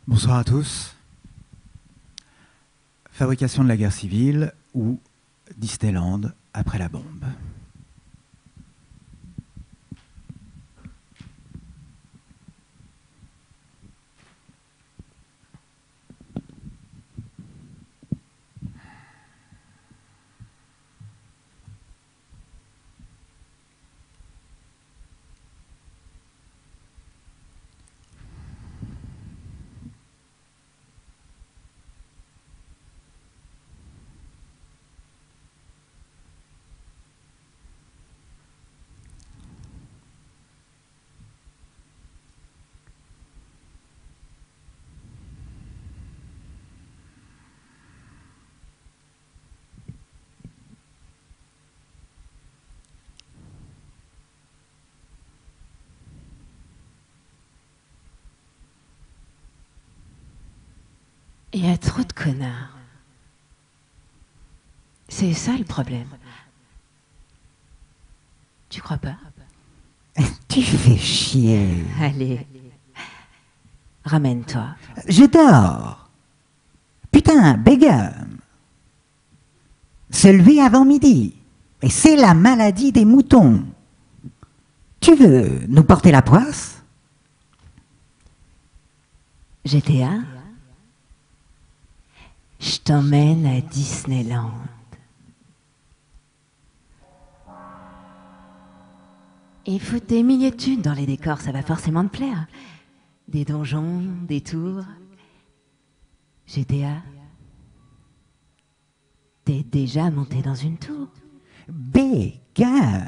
Bonsoir à tous. Fabrication de la guerre civile ou Disneyland après la bombe. Il y a trop de connards. C'est ça le problème. Tu crois pas? Tu fais chier. Allez, ramène-toi. Je dors. Putain, Begum. Se lever avant midi. Et c'est la maladie des moutons. Tu veux nous porter la poisse? GTA, je t'emmène à Disneyland. Il faut des milliers de thunes dans les décors, ça va forcément te plaire. Des donjons, des tours. GTA, t'es déjà monté dans une tour? Begum.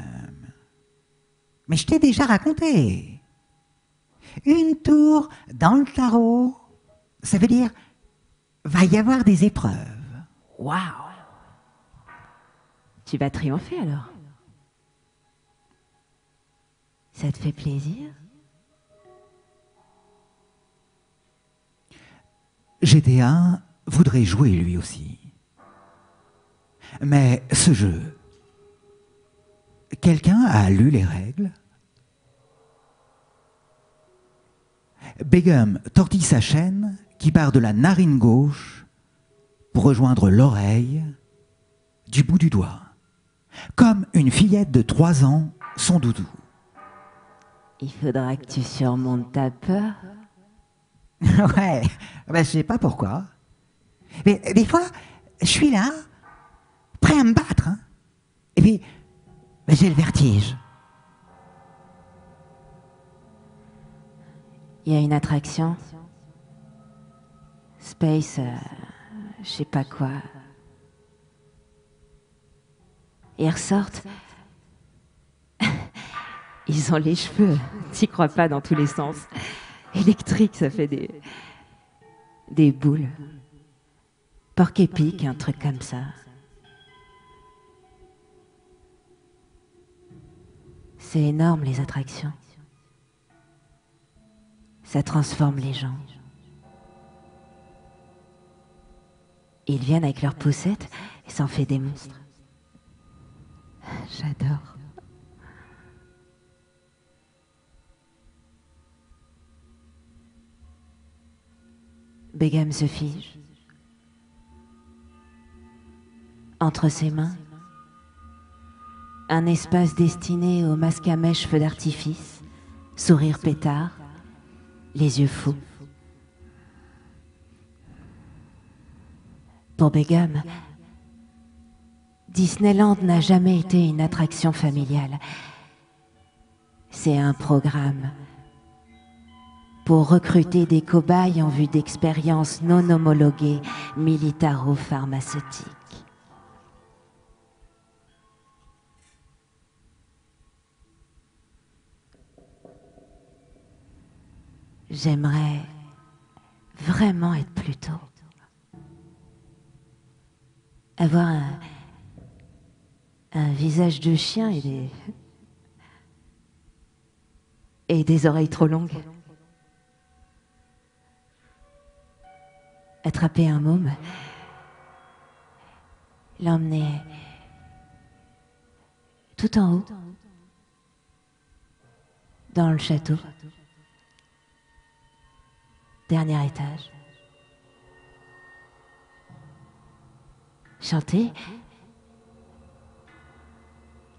Mais je t'ai déjà raconté. Une tour dans le tarot, ça veut dire va y avoir des épreuves. Waouh! Tu vas triompher alors? Ça te fait plaisir? GTA voudrait jouer lui aussi. Mais ce jeu, quelqu'un a lu les règles? Begum tortille sa chaîne qui part de la narine gauche pour rejoindre l'oreille du bout du doigt, comme une fillette de 3 ans son doudou. Il faudra que tu surmontes ta peur. Ouais, ben, je sais pas pourquoi. Mais des fois, je suis là, prêt à me battre. Hein. Et puis, ben, j'ai le vertige. Il y a une attraction. Space, je sais pas quoi. Ils ressortent. Ils ont les cheveux, t'y crois pas, dans tous les sens. Électrique, ça fait des boules. Porc épic, un truc comme ça. C'est énorme, les attractions. Ça transforme les gens. Ils viennent avec leurs poussettes et ça en fait des monstres. J'adore. Begum se fige. Entre ses mains, un espace destiné aux masques à mèche feux d'artifice, sourire pétard, les yeux fous. Pour Begum, Disneyland n'a jamais été une attraction familiale. C'est un programme pour recruter des cobayes en vue d'expériences non homologuées militaro-pharmaceutiques. J'aimerais vraiment être plus tôt. Avoir un visage de chien et des oreilles trop longues. Attraper un môme, l'emmener tout en haut, dans le château, dernier étage. Chantez.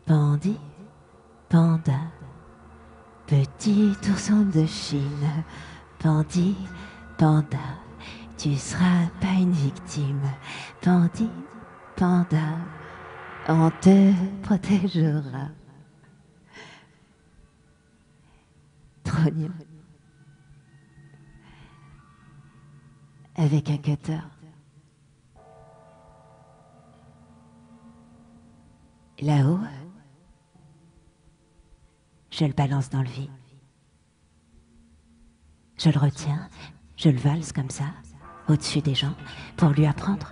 Pandi, panda, petit ourson de Chine. Pandi, panda, tu seras pas une victime. Pandi, panda, on te protégera. Trognon. Avec un cutter. Là-haut, je le balance dans le vide. Je le retiens, je le valse comme ça, au-dessus des gens, pour lui apprendre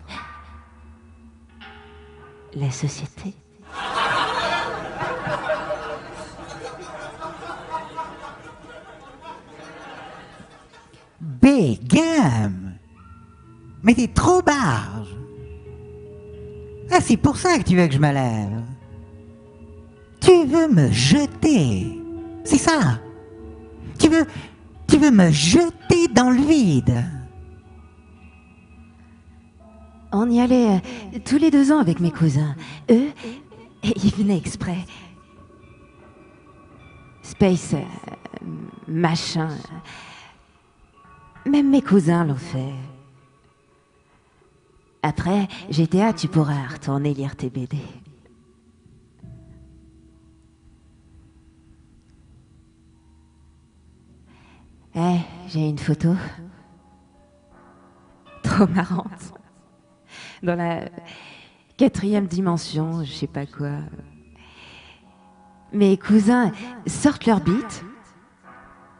la société. Begum! Mais t'es trop barge! Ah, c'est pour ça que tu veux que je me lève. Tu veux me jeter. C'est ça. Tu veux me jeter dans le vide. On y allait tous les 2 ans avec mes cousins. Eux, ils venaient exprès. Space, machin. Même mes cousins l'ont fait. Après, GTA, tu pourras retourner lire tes BD. J'ai une photo. Trop marrante. Dans la 4e dimension, je sais pas quoi. Mes cousins sortent leur bite.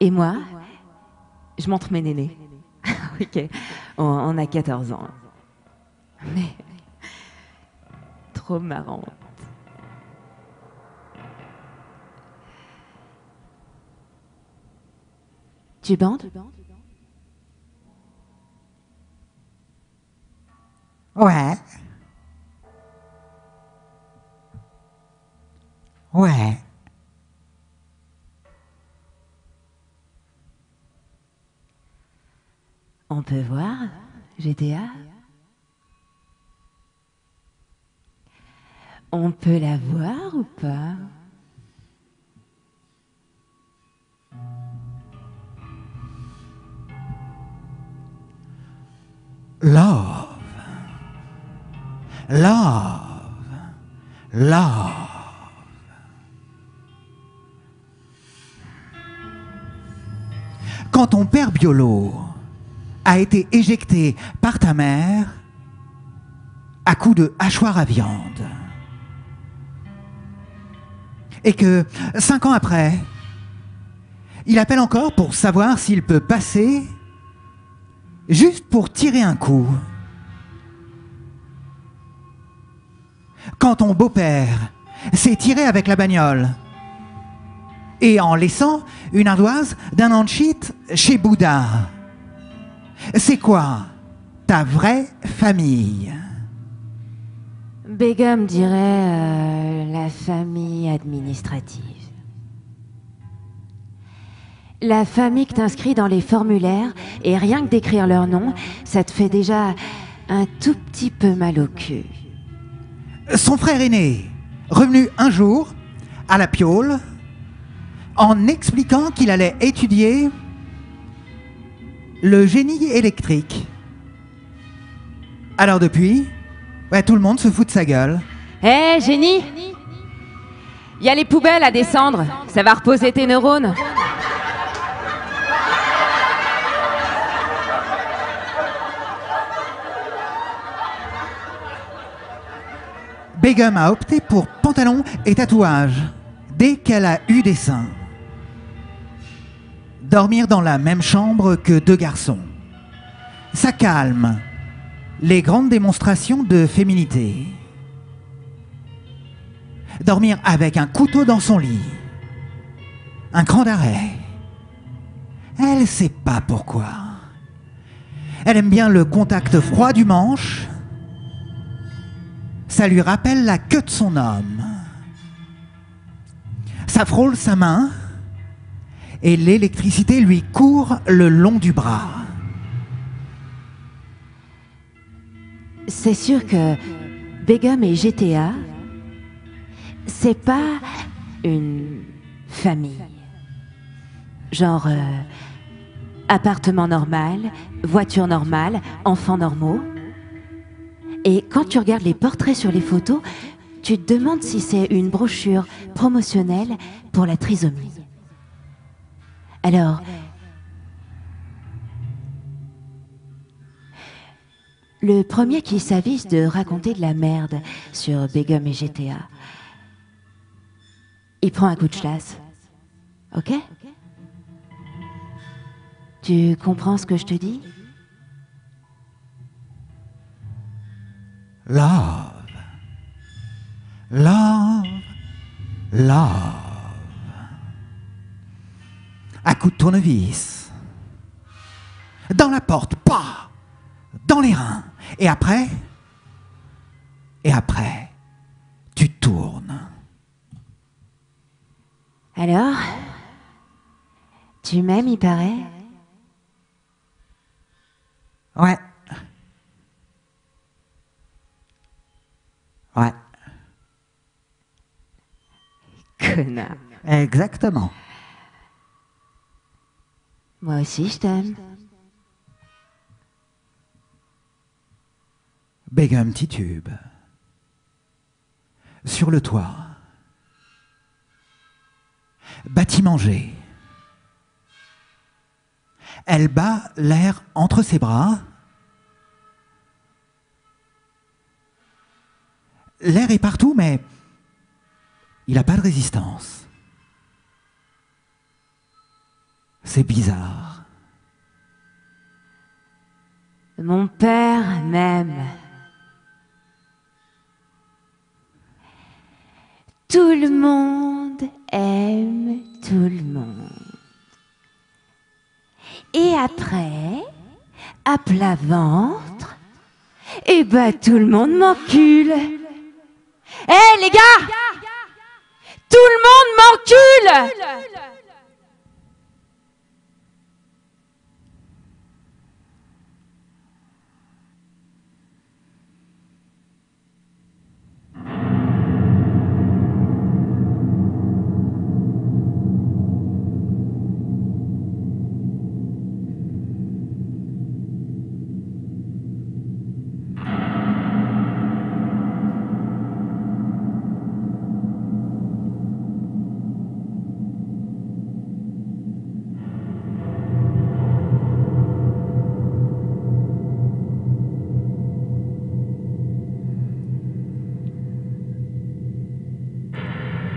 Et moi, je montre mes nénés. Ok, on a 14 ans. Mais trop marrant. Tu bandes? Ouais. Ouais. On peut voir GTA? On peut la voir ou pas? Love. Love. Love. Quand ton père biolo a été éjecté par ta mère à coups de hachoir à viande, et que 5 ans après, il appelle encore pour savoir s'il peut passer juste pour tirer un coup. Quand ton beau-père s'est tiré avec la bagnole et en laissant une ardoise d'un anchit chez Bouddha, c'est quoi ta vraie famille? Begum dirait la famille administrative. La famille que t'inscris dans les formulaires, et rien que d'écrire leur nom, ça te fait déjà un tout petit peu mal au cul. Son frère aîné, revenu un jour à la Piole, en expliquant qu'il allait étudier le génie électrique. Alors depuis, tout le monde se fout de sa gueule. Hé, génie! Il y a les poubelles à descendre, ça va reposer tes neurones. Begum a opté pour pantalon et tatouage dès qu'elle a eu des seins. Dormir dans la même chambre que 2 garçons. Ça calme les grandes démonstrations de féminité. Dormir avec un couteau dans son lit. Un cran d'arrêt. Elle sait pas pourquoi. Elle aime bien le contact froid du manche. Ça lui rappelle la queue de son homme. Ça frôle sa main et l'électricité lui court le long du bras. C'est sûr que Begum et GTA, c'est pas une famille. Genre appartement normal, voiture normale, enfants normaux. Et quand tu regardes les portraits sur les photos, tu te demandes si c'est une brochure promotionnelle pour la trisomie. Alors, le premier qui s'avise de raconter de la merde sur Begum et GTA, il prend un coup de chlasse. Ok? Tu comprends ce que je te dis? Love. Love. Love. Un coup de tournevis. Dans la porte, pas. Dans les reins. Et après, tu tournes. Alors, tu m'aimes, il paraît? Ouais. Ouais. Connard. Exactement. Moi aussi, je t'aime. Begum titube. Sur le toit. Bâtiment G. Elle bat l'air entre ses bras. L'air est partout, mais il n'a pas de résistance. C'est bizarre. Mon père m'aime. Tout le monde aime tout le monde. Et après, à plat ventre, et ben tout le monde m'encule. Hé les gars! Tout le monde m'encule!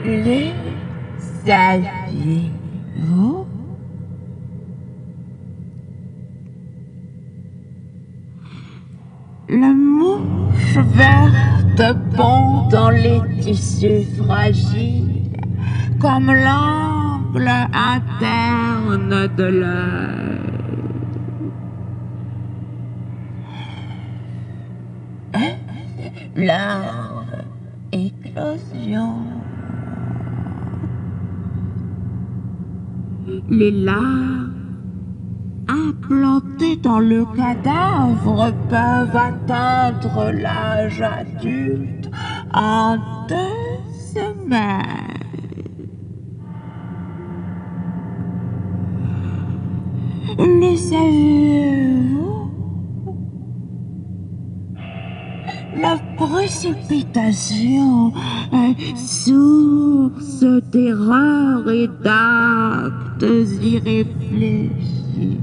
Le saviez-vous? La mouche verte pond dans les tissus fragiles comme l'angle interne de l'œil. Leur éclosion. Les larves implantées dans le cadavre peuvent atteindre l'âge adulte en 2 semaines. Le saviez-vous? La précipitation est source d'erreurs et d'actes irréfléchis.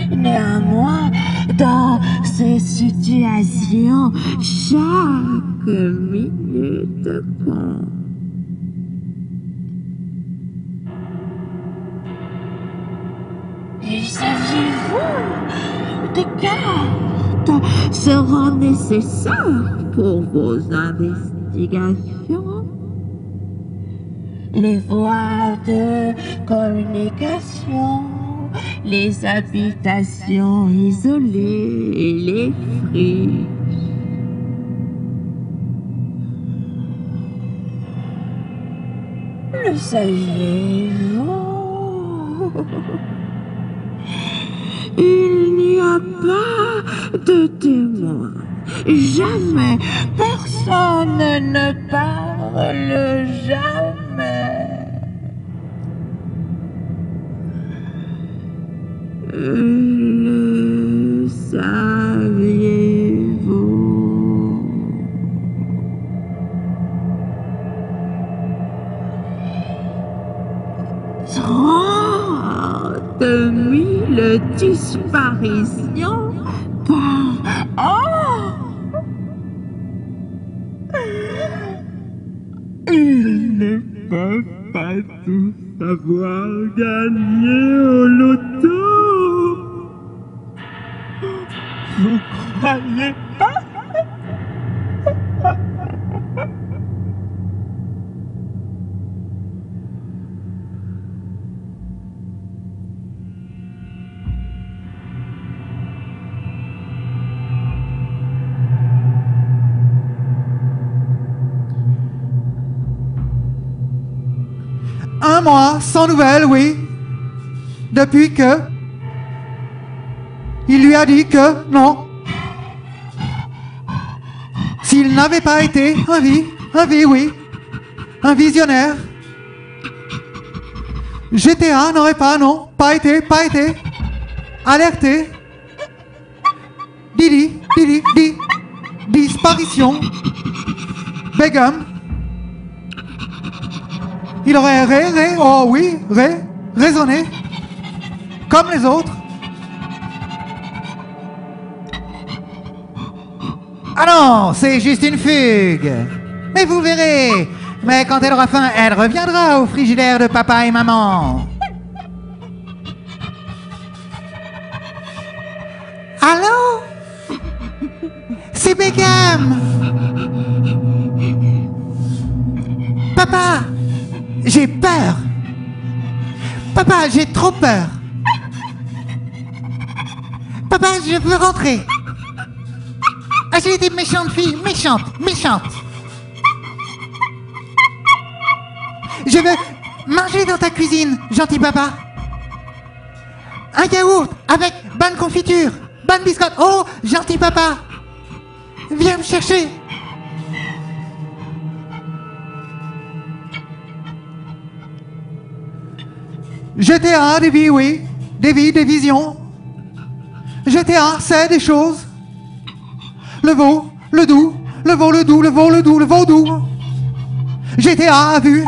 Néanmoins, dans ces situations, chaque minute compte. Et saviez-vous, des cartes seront nécessaires pour vos investigations? Les voies de communication, les habitations isolées et les friches. Le saviez-vous? Il n'y a a pas de témoin. Jamais. Personne ne parle jamais. Le saviez-vous? 30 000 disparitions par an. Ils ne peuvent pas tous avoir gagné au loto. Vous croyez pas? Un mois sans nouvelles, oui. Depuis que... Il lui a dit que non. S'il n'avait pas été un vie, oui. Un visionnaire. GTA n'aurait pas, non. Pas été. Alerté. Disparition. Begum. Il aurait raisonné, comme les autres. Ah non, c'est juste une fugue. Mais vous verrez. Mais quand elle aura faim, elle reviendra au frigidaire de papa et maman. Allô? C'est Begum. Papa, j'ai peur. Papa, j'ai trop peur. Papa, je veux rentrer. Ah, j'ai été méchante fille, méchante. Je veux manger dans ta cuisine, gentil papa. Un yaourt avec bonne confiture, bonne biscotte. Oh, gentil papa. Viens me chercher. GTA, des vies, oui. Des vies, des visions. GTA, c'est des choses. Le veau, le doux, le veau, le doux, le veau, le doux, le vaudou. GTA a vu.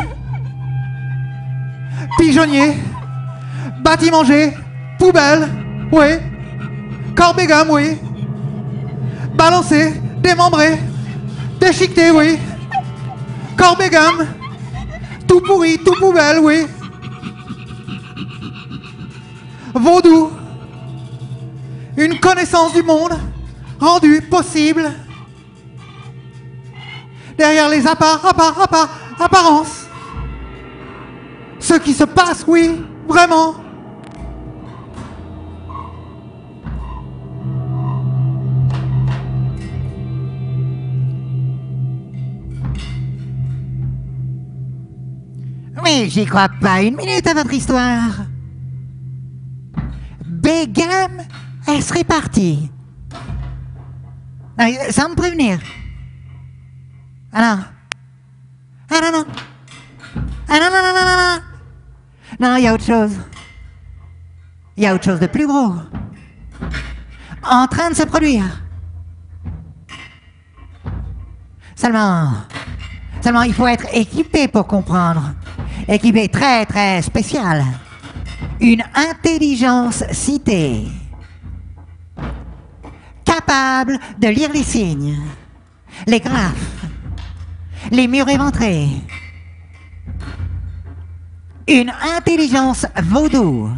Pigeonnier. Bâtiment-manger. Poubelle, oui. Corbégum, oui. Balancé, démembré. Déchiqueté, oui. Corbégum. Tout pourri, tout poubelle, oui. Vaudou. Une connaissance du monde rendue possible derrière les apparences. Ce qui se passe, oui, vraiment. Mais j'y crois pas une minute à votre histoire. Begum, elle serait partie. Sans me prévenir. Ah non. Ah non, non. Ah non, non, non, non, non. Non, il y a autre chose. Il y a autre chose de plus gros. En train de se produire. Seulement, il faut être équipé pour comprendre. Équipé très, très spécial. Une intelligence citée. Capable de lire les signes, les graphes, les murs éventrés. Une intelligence vaudou.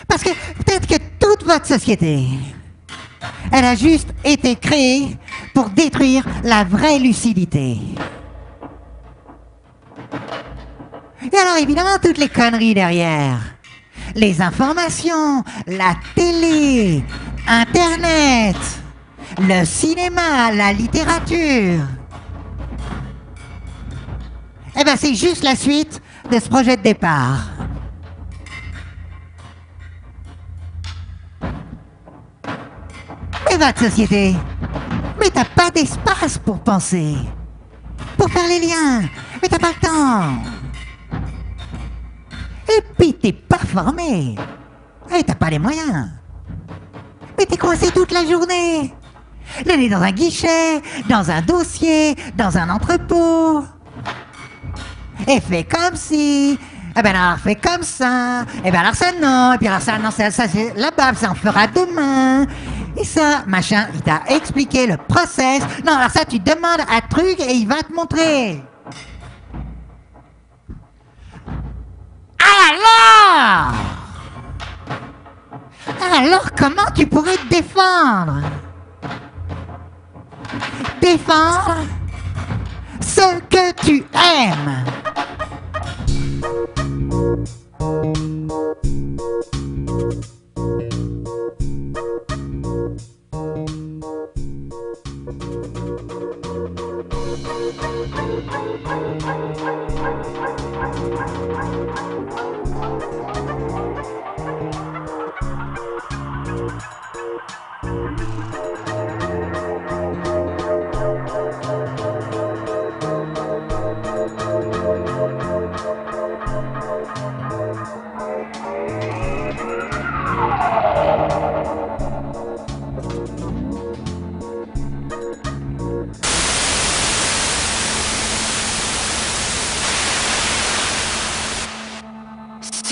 Parce que peut-être que toute votre société, elle a juste été créée pour détruire la vraie lucidité. Et alors évidemment, toutes les conneries derrière. Les informations, la télé, Internet, le cinéma, la littérature. Eh ben c'est juste la suite de ce projet de départ. Mais votre société, mais t'as pas d'espace pour penser, pour faire les liens, mais t'as pas le temps. Et puis t'es pas formé, et t'as pas les moyens. Mais t'es coincé toute la journée. Le nez dans un guichet, dans un dossier, dans un entrepôt. Et fais comme si. Eh ben alors fais comme ça. Eh ben alors ça non. Et puis alors ça non, ça c'est là-bas, ça en fera demain. Et ça, machin, il t'a expliqué le process. Non, alors ça tu demandes un truc et il va te montrer. Alors comment tu pourrais te défendre? Défendre ce que tu aimes.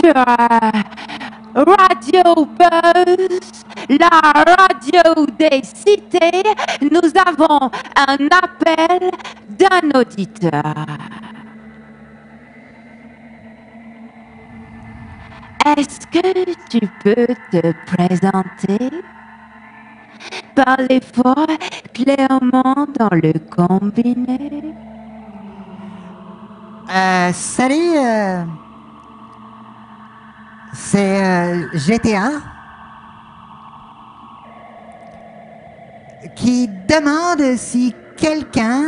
Sur Radio Buzz, la radio des cités, nous avons un appel d'un auditeur. Est-ce que tu peux te présenter? Parlez fort, clairement dans le combiné. Salut, c'est GTA qui demande si quelqu'un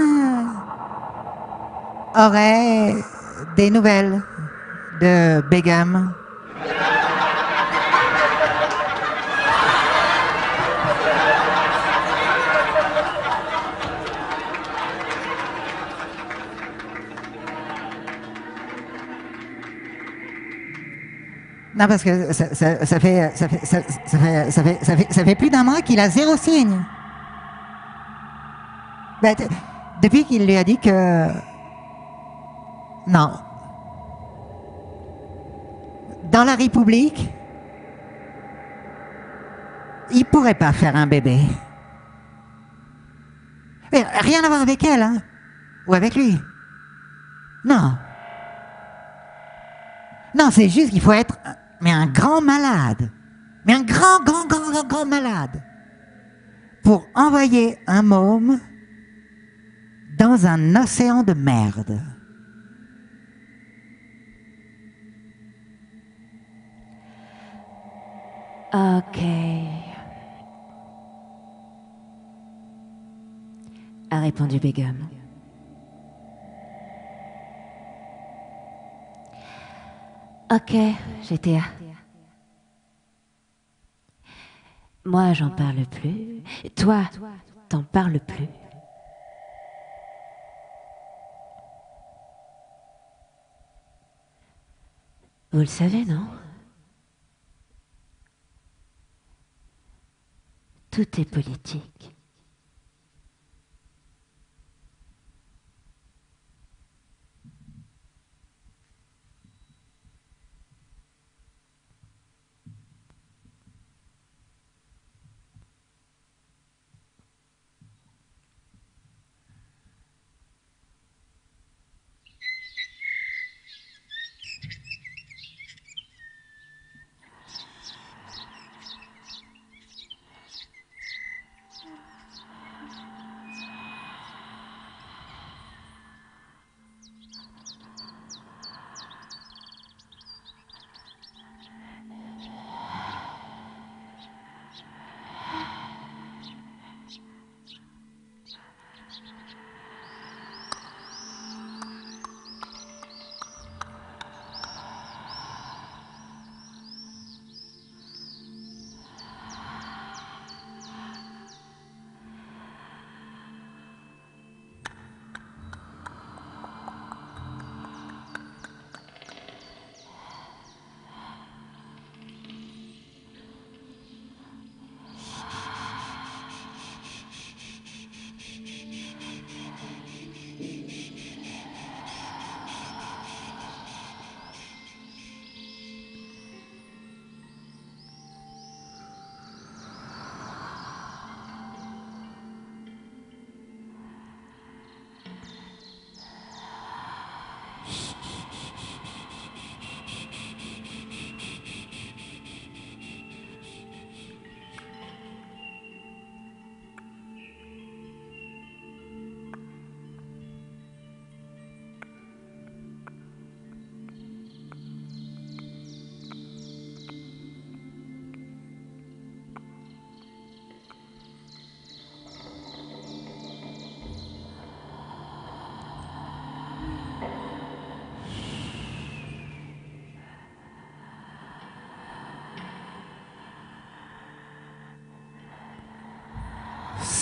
aurait des nouvelles de Begum. Non, parce que ça fait plus d'un mois qu'il a 0 signe. Ben, depuis qu'il lui a dit que... Non. Dans la République, il pourrait pas faire un bébé. Mais rien à voir avec elle, hein. Ou avec lui. Non. Non, c'est juste qu'il faut être... Mais un grand malade. Mais un grand malade. Pour envoyer un môme dans un océan de merde. Ok. A répondu Begum. Ok, GTA. Moi, j'en parle plus. Toi, t'en parles plus. Vous le savez, non? Tout est politique.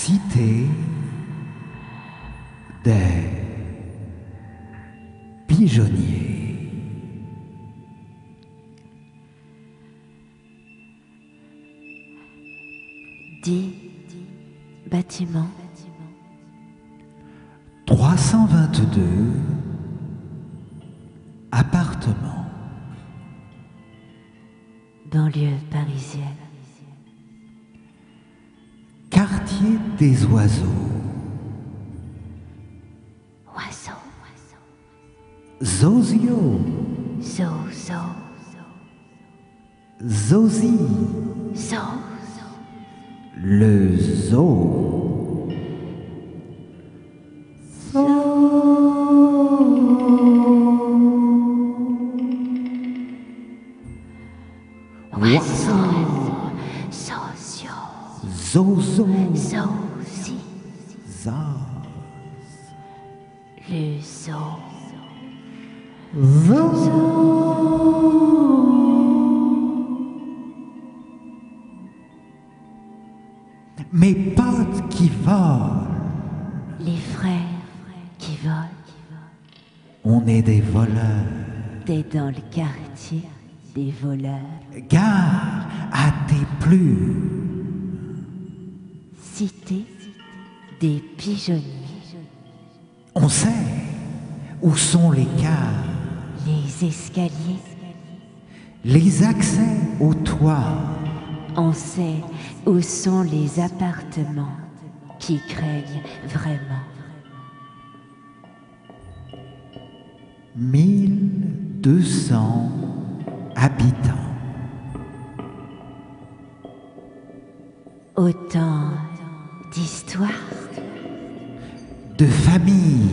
cité des pigeonniers. Dix bâtiments. 322 appartements. Banlieue parisienne. Quartier des oiseaux. Oiseau. Zozio. Zo. Zosie. Zo. Le zoo. Socio. Zozo. Zozi. Zaz. Le zoo. Mes potes qui volent. Les frères qui volent. On est des voleurs. T'es dans le quartier des voleurs. Gare à tes plumes. Cité des pigeonniers. On sait où sont les caves, Les escaliers. les accès au toit. On sait où sont les appartements qui craignent vraiment. 1200 habitants. Autant d'histoires, De familles,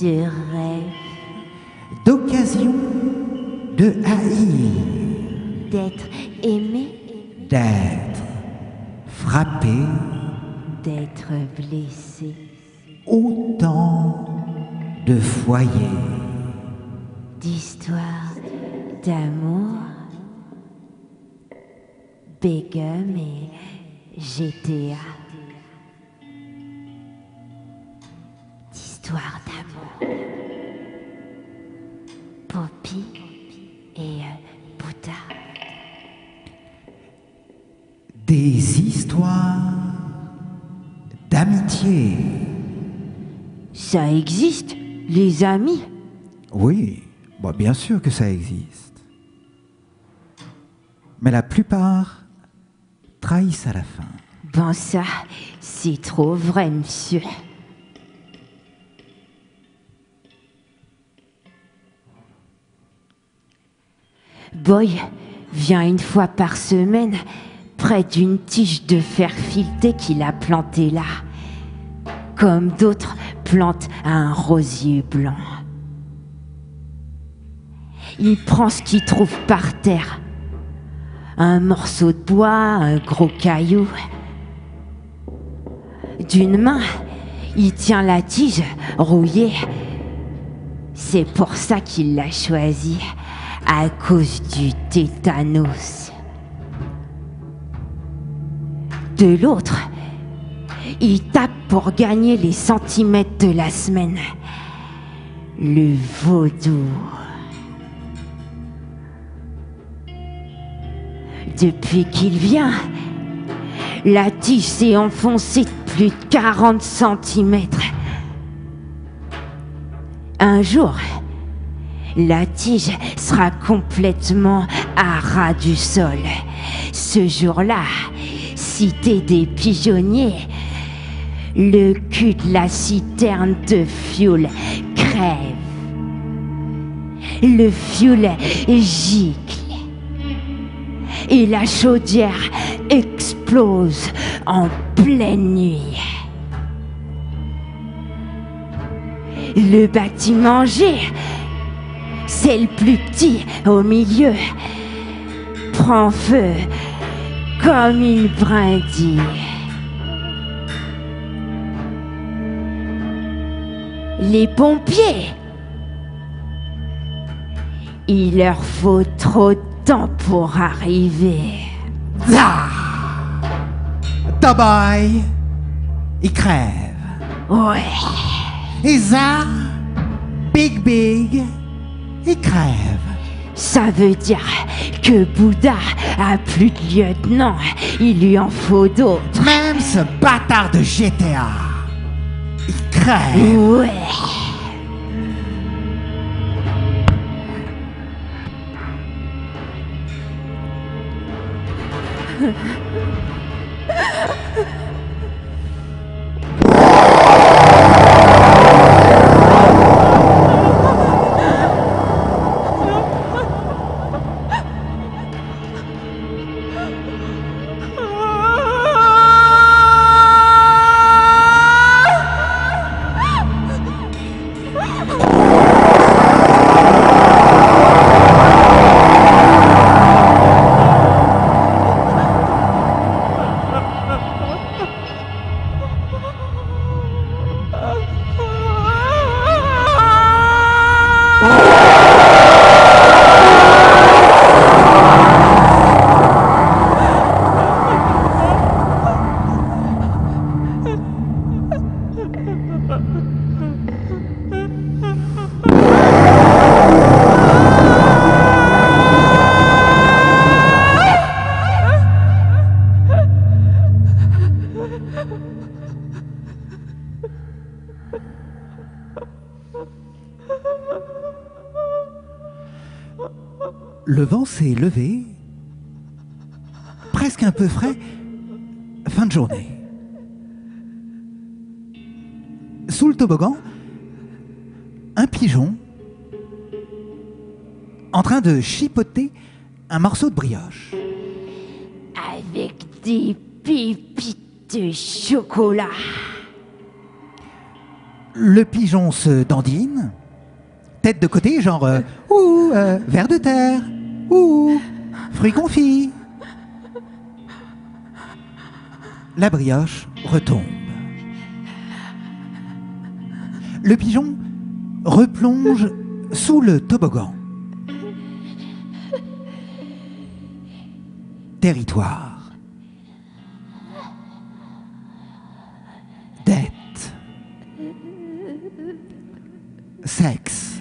de rêves, d'occasions, de haïr, d'être aimé, d'être frappé. d'être blessé. Autant de foyers. D'histoires d'amour, Begum et GTA. D'histoires d'amour, Poppy et Bouddha. Des histoires d'amitié. Ça existe, les amis. Oui, bon, bien sûr que ça existe. Mais la plupart trahissent à la fin. Ben ça, c'est trop vrai, monsieur. Boy vient une fois par semaine près d'une tige de fer fileté qu'il a plantée là, comme d'autres plantent un rosier blanc. Il prend ce qu'il trouve par terre, un morceau de bois, un gros caillou. D'une main, il tient la tige rouillée. C'est pour ça qu'il l'a choisi, à cause du tétanos. De l'autre, il tape pour gagner les centimètres de la semaine. Le vaudou. Depuis qu'il vient, la tige s'est enfoncée de plus de 40 centimètres. Un jour, la tige sera complètement à ras du sol. Ce jour-là, cité des pigeonniers, le cul de la citerne de fioul crève. Le fioul gicle. Et la chaudière explose en pleine nuit. Le bâtiment G, c'est le plus petit au milieu, prend feu comme une brindille. Les pompiers, il leur faut trop de temps pour arriver. Bye. il crève. Ouais. Et ça, Big, il crève. Ça veut dire que Bouddha a plus de lieutenant. Il lui en faut d'autres. Même ce bâtard de GTA, il crève. Ouais. Le vent s'est levé, presque un peu frais, fin de journée. Sous le toboggan, un pigeon en train de chipoter un morceau de brioche. Avec des pépites de chocolat. Le pigeon se dandine, tête de côté, genre ouh, ver de terre, ouh, fruits confits. La brioche retombe. Le pigeon replonge sous le toboggan. Territoire. Dette. Sexe.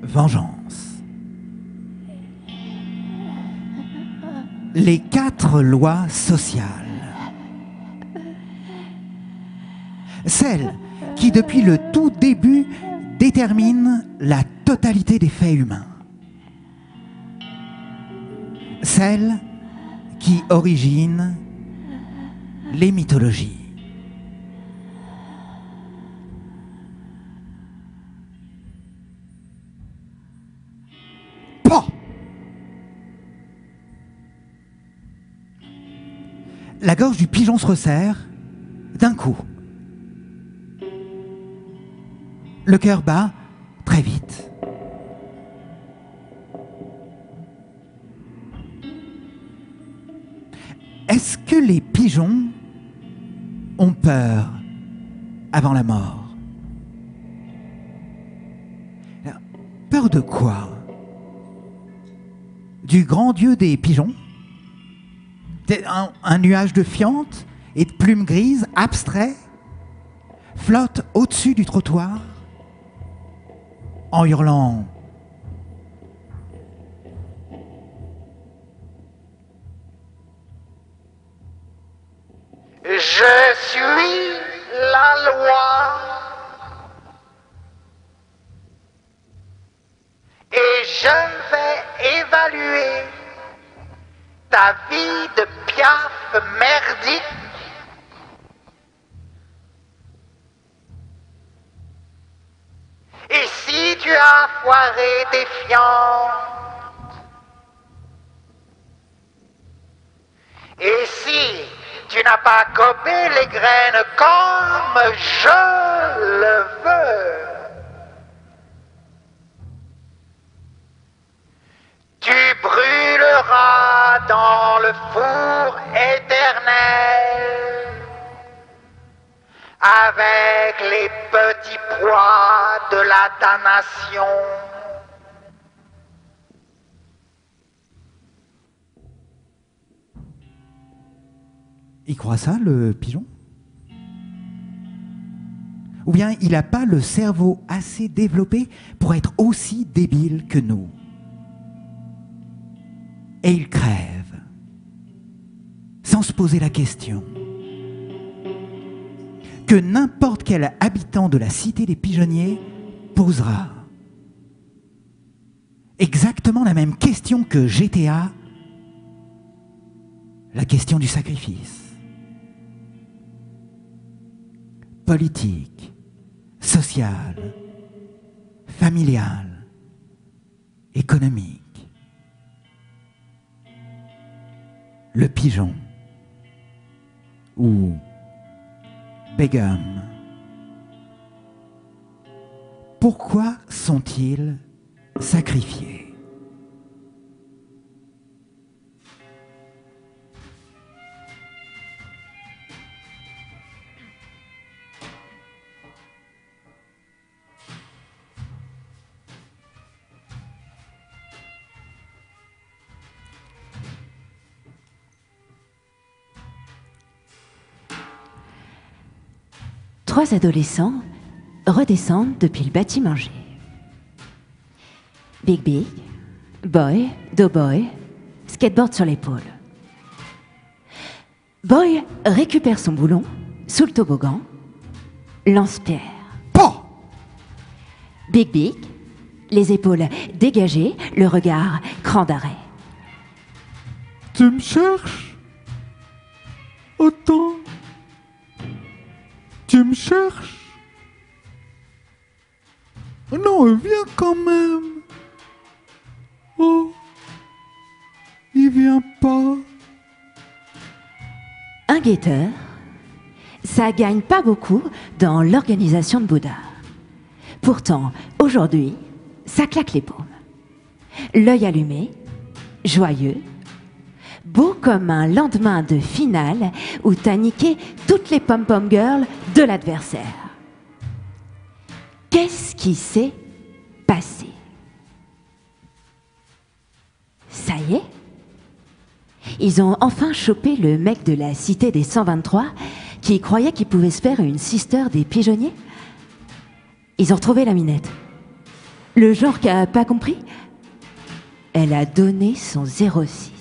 Vengeance. Les 4 lois sociales. Celles qui, depuis le tout début, déterminent la totalité des faits humains. Celles qui originent les mythologies. Pas. La gorge du pigeon se resserre d'un coup. Le cœur bat très vite. Est-ce que les pigeons ont peur avant la mort? Peur de quoi? Du grand dieu des pigeons? Un nuage de fientes et de plumes grises, abstrait, flotte au-dessus du trottoir en hurlant. Je suis la loi et je vais évaluer ta vie de piaf merdique. Et si tu as foiré tes fientes, et si tu n'as pas gobé les graines comme je le veux, tu brûleras dans le four éternel avec les petits pois de la damnation. Il croit ça, le pigeon? Ou bien il n'a pas le cerveau assez développé pour être aussi débile que nous? Et il crève, sans se poser la question, que n'importe quel habitant de la cité des pigeonniers posera exactement la même question que GTA, la question du sacrifice. Politique, social, familial, économique. Le pigeon ou Begum. Pourquoi sont-ils sacrifiés? Trois adolescents redescendent depuis le bâtiment G. Big Big, Boy, Doughboy, skateboard sur l'épaule. Boy récupère son boulon sous le toboggan, lance-pierre. Pas! Big Big, les épaules dégagées, le regard cran d'arrêt. Tu me cherches? Autant? Tu me cherches? Non, viens quand même. Oh, il vient pas. Un guetteur, ça gagne pas beaucoup dans l'organisation de Bouddha. Pourtant, aujourd'hui, ça claque les paumes. L'œil allumé, joyeux, beau comme un lendemain de finale où t'as niqué toutes les pom-pom girls de l'adversaire. Qu'est-ce qui s'est passé? Ça y est, ils ont enfin chopé le mec de la cité des 123 qui croyait qu'il pouvait se faire une sister des pigeonniers. Ils ont retrouvé la minette. Le genre qui a pas compris, elle a donné son 06.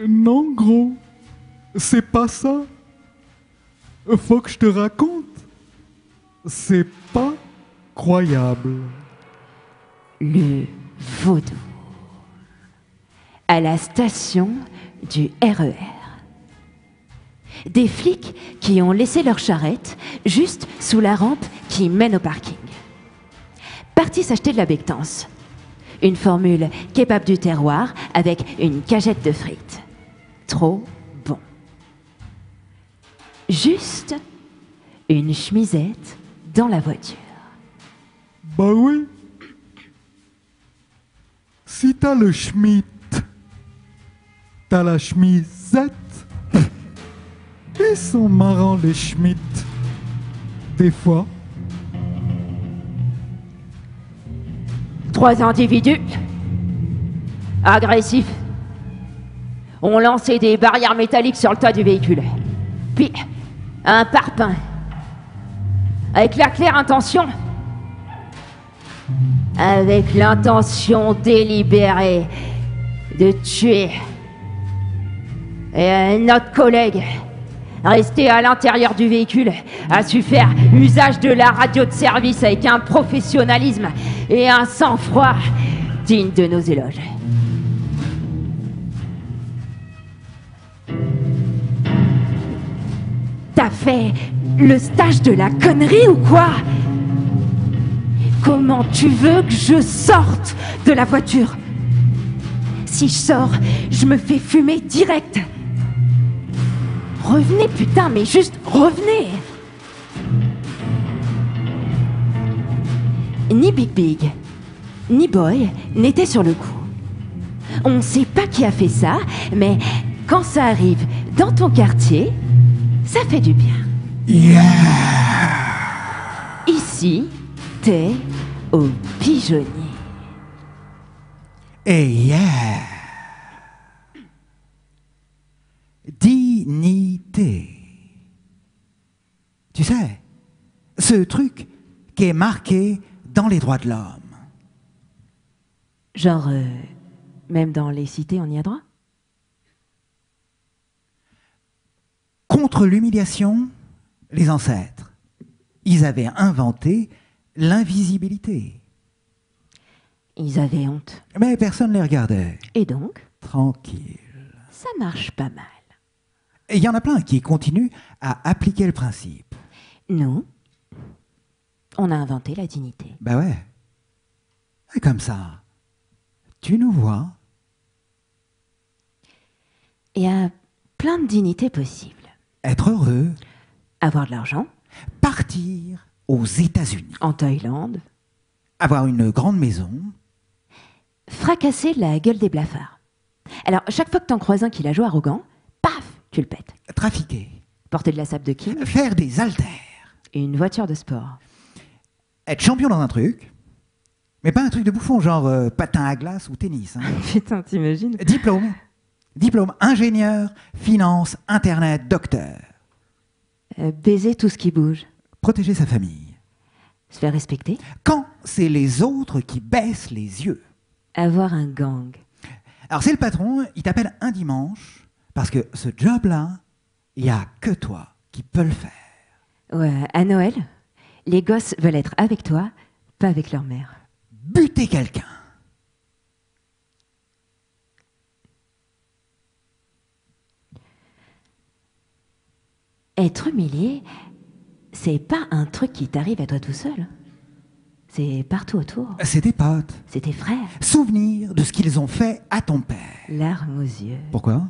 Non, gros, c'est pas ça. Faut que je te raconte. C'est pas croyable. Le vaudou. À la station du RER. Des flics qui ont laissé leur charrette juste sous la rampe qui mène au parking. Partis s'acheter de la bectance. Une formule kebab du terroir avec une cagette de frites. Trop bon. Juste une chemisette dans la voiture. Bah oui. Si t'as le schmitt, t'as la chemisette. Ils sont marrants les schmitt. Des fois. Trois individus agressifs ont lancé des barrières métalliques sur le toit du véhicule. Puis, un parpaing, avec la claire intention, délibérée de tuer. Et notre collègue, resté à l'intérieur du véhicule, a su faire usage de la radio de service avec un professionnalisme et un sang-froid digne de nos éloges. T'as fait le stage de la connerie ou quoi? Comment tu veux que je sorte de la voiture? Si je sors, je me fais fumer direct. Revenez, putain, mais juste revenez. Ni Big Big, ni Boy n'étaient sur le coup. On sait pas qui a fait ça, mais quand ça arrive dans ton quartier, ça fait du bien. Yeah! Ici, t'es au pigeonnier. Et yeah! Dignité. Ce truc qui est marqué dans les droits de l'homme. Genre, même dans les cités, on y a droit? Contre l'humiliation, les ancêtres, ils avaient inventé l'invisibilité. Ils avaient honte. Mais personne ne les regardait. Et donc, Tranquille. ça marche pas mal. Et il y en a plein qui continuent à appliquer le principe. Nous, on a inventé la dignité. Ben ouais. Et comme ça, tu nous vois. Il y a plein de dignités possibles. Être heureux, Avoir de l'argent, partir aux États-Unis, en Thaïlande, avoir une grande maison, fracasser la gueule des blafards. Alors, chaque fois que t'en croises un qui la joue arrogant, paf, tu le pètes. trafiquer, Porter de la sable de king, faire des haltères, une voiture de sport. être champion dans un truc, mais pas un truc de bouffon, genre patin à glace ou tennis. Hein. Putain, t'imagines? Diplôme, ingénieur, finance, internet, docteur. Baiser tout ce qui bouge. Protéger sa famille. Se faire respecter. Quand c'est les autres qui baissent les yeux. Avoir un gang. Alors c'est le patron, il t'appelle un dimanche, parce que ce job-là, il n'y a que toi qui peux le faire. Ouais, à Noël, les gosses veulent être avec toi, pas avec leur mère. Buter quelqu'un. Être humilié, c'est pas un truc qui t'arrive à toi tout seul. C'est partout autour. C'est tes potes. C'est tes frères. Souvenir de ce qu'ils ont fait à ton père. Larmes aux yeux. Pourquoi?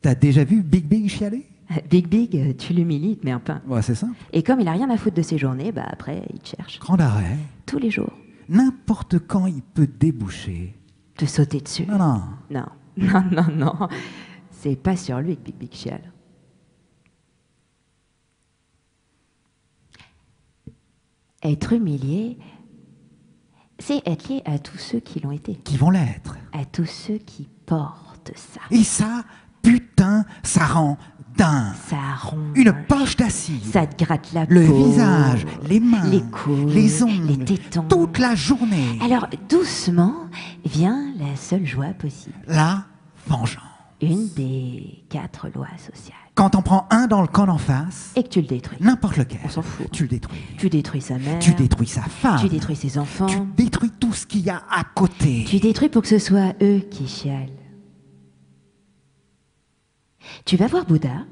T'as déjà vu Big Big chialer? Big, tu l'humilies, il te met un pain. Ouais, c'est simple. Et comme il a rien à foutre de ses journées, bah après, il te cherche. Grand arrêt. Tous les jours. N'importe quand il peut déboucher. Te sauter dessus. Non, non. Non, non, non, non. C'est pas sur lui que Big chiale. Être humilié, c'est être lié à tous ceux qui l'ont été. Qui vont l'être. À tous ceux qui portent ça. Et ça, putain, ça rend dingue. Ça ronge. Une poche d'acide. Ça te gratte la Le peau. visage, les mains, les coudes, les ongles, les tétons. toute la journée. Alors, doucement, vient la seule joie possible. La vengeance. Une des 4 lois sociales. Quand t'en prends un dans le camp d'en face, Et que tu le détruis. n'importe lequel, On s'en fout. tu le détruis. Tu détruis sa mère. Tu détruis sa femme. Tu détruis ses enfants. Tu détruis tout ce qu'il y a à côté. Tu détruis pour que ce soit eux qui chialent. Tu vas voir Bouddha.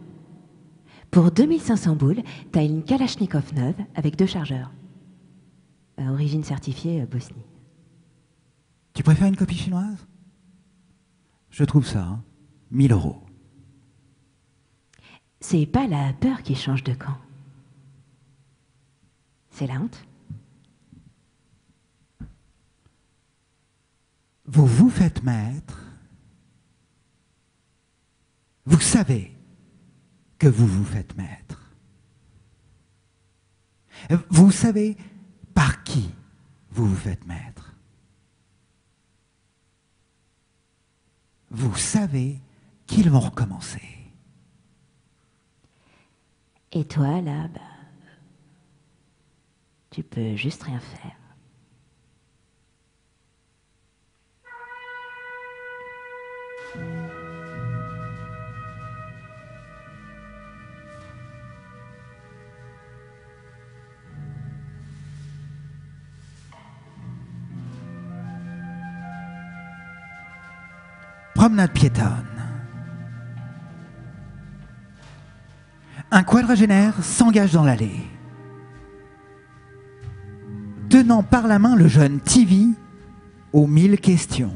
Pour 2500 boules, t'as une Kalachnikov neuve avec 2 chargeurs. Origine certifiée Bosnie. Tu préfères une copie chinoise? Je trouve ça, hein. 1000 €. C'est pas la peur qui change de camp. C'est la honte. Vous vous faites maître. Vous savez que vous vous faites maître. Vous savez par qui vous vous faites maître. Vous savez qu'ils vont recommencer. Et toi, là, bah, tu peux juste rien faire. Promenade piétonne. Un quadragénaire s'engage dans l'allée. Tenant par la main le jeune TV aux 1000 questions.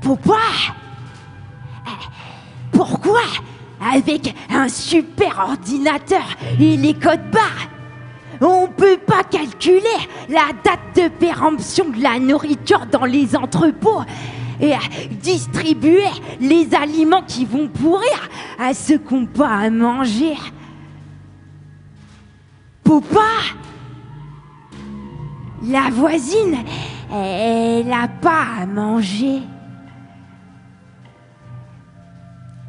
Pourquoi? Pourquoi? Avec un super ordinateur et les codes barres, on peut pas calculer la date de péremption de la nourriture dans les entrepôts et distribuer les aliments qui vont pourrir à ceux qui n'ont pas à manger. Papa, la voisine, elle a pas à manger.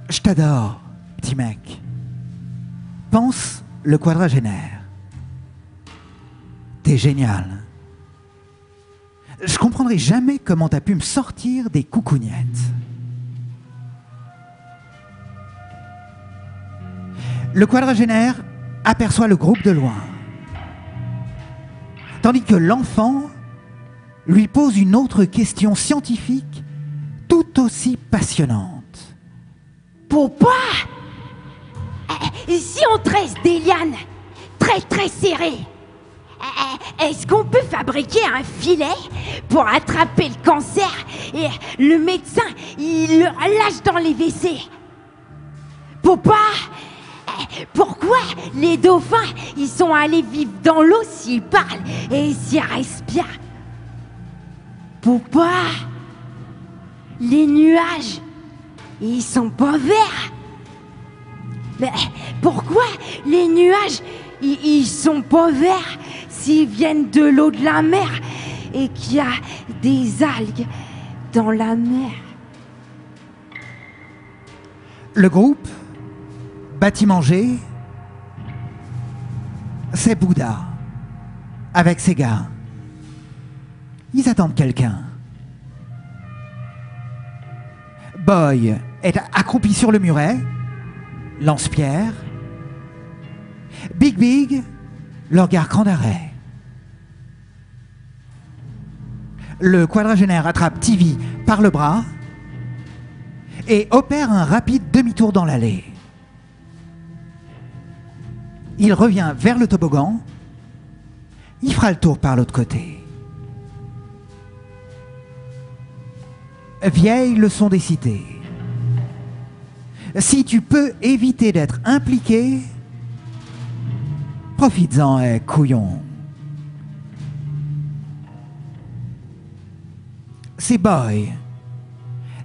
Je t'adore, petit mec. Pense le quadragénaire. T'es génial. Je comprendrai jamais comment t'as pu me sortir des coucougnettes. Le quadragénaire aperçoit le groupe de loin, tandis que l'enfant lui pose une autre question scientifique tout aussi passionnante. Pourquoi si on tresse des lianes très très serrées, est-ce qu'on peut fabriquer un filet pour attraper le cancer et le médecin, il le lâche dans les WC? Pourquoi les dauphins, ils sont allés vivre dans l'eau s'ils parlent et s'ils respirent? Pourquoi les nuages, ils sont pas verts? Mais pourquoi les nuages, ils sont pas verts s'ils viennent de l'eau de la mer et qu'il y a des algues dans la mer? Le groupe Bâtiment G, c'est Bouddha avec ses gars. Ils attendent quelqu'un. Boy est accroupi sur le muret, lance-pierre. Big, le regard cran d'arrêt. Le quadragénaire attrape TV par le bras et opère un rapide demi-tour dans l'allée. Il revient vers le toboggan. Il fera le tour par l'autre côté. Vieille leçon des cités. Si tu peux éviter d'être impliqué, profites-en, couillon. C'est Boy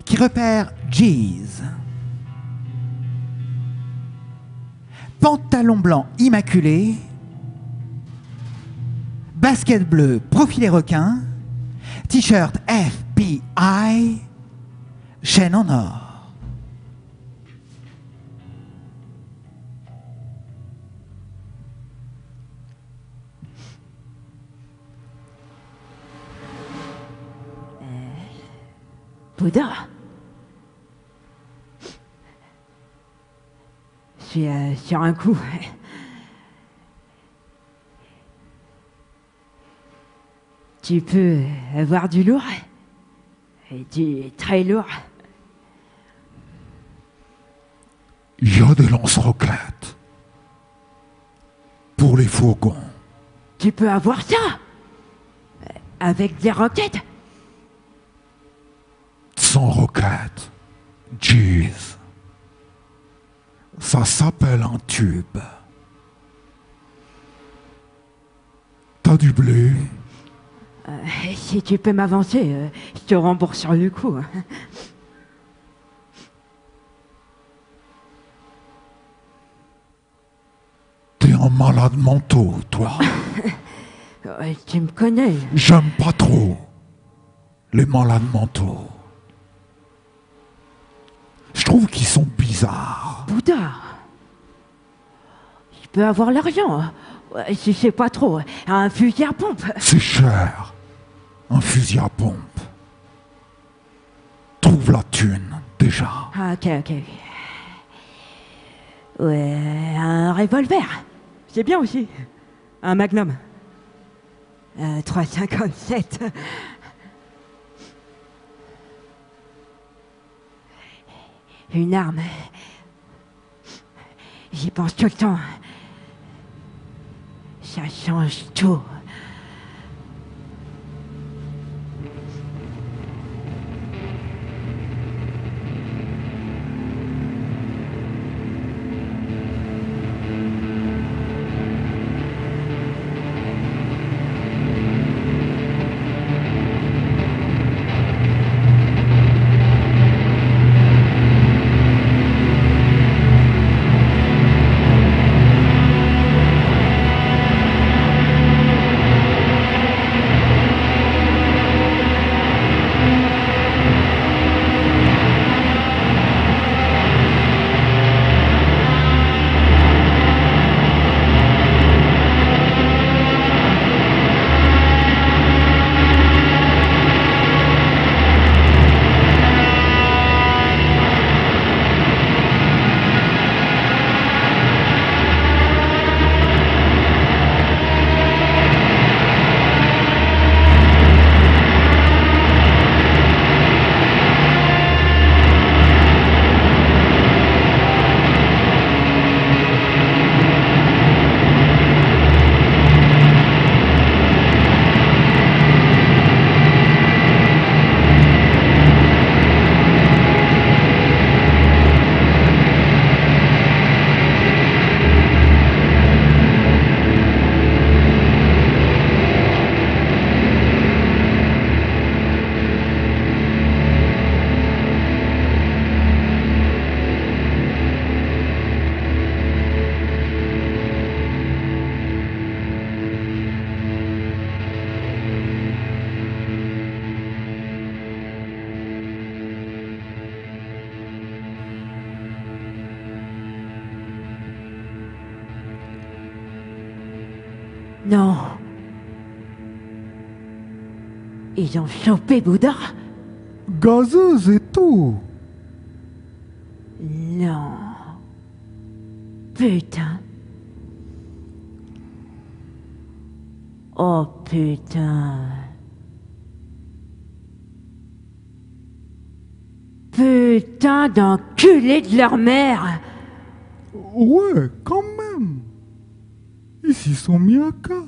qui repère Jeez. Pantalon blanc immaculé, basket bleu profilé requin, t-shirt FBI, chaîne en or. Bouddha, je suis sur un coup. Tu peux avoir du lourd et du très lourd. Il y a des lance-roquettes. Pour les fourgons. Tu peux avoir ça avec des roquettes. Sans roquettes. Jeez. Ça s'appelle un tube. T'as du blé? Si tu peux m'avancer, je te rembourse sur le coup. T'es un malade mentaux, toi. Tu me connais. J'aime pas trop les malades mentaux. Je trouve qu'ils sont bizarres. Bouddha, je peux avoir l'argent. Si c'est pas trop, un fusil à pompe. C'est cher. Un fusil à pompe. Trouve la thune, déjà. Ah, ok. Ouais, un revolver. C'est bien aussi. Un magnum. 3,57. Une arme. J'y pense tout le temps. Ça change tout. Non. Ils ont chopé Bouddha? Gazeuse et tout. Non. Putain. Oh putain. Putain d'enculés de leur mère. Ouais, quand même. Ils s'y sont mis à 4.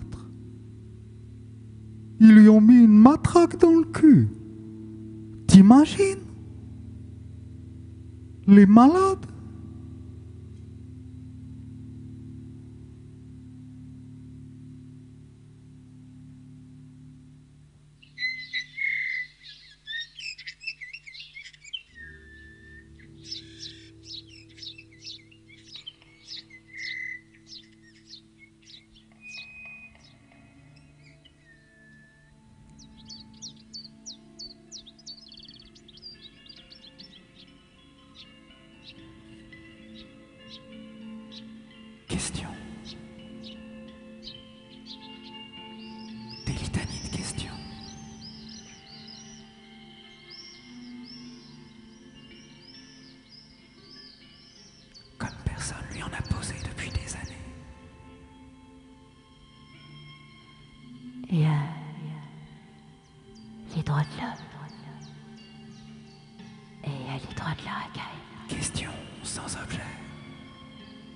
Ils lui ont mis une matraque dans le cul. T'imagines? Les malades. Questions. Des litanies de questions. Comme personne lui en a posé depuis des années. Il y a les droits de l'homme. Et il y a les droits de la racaille. Questions sans objet.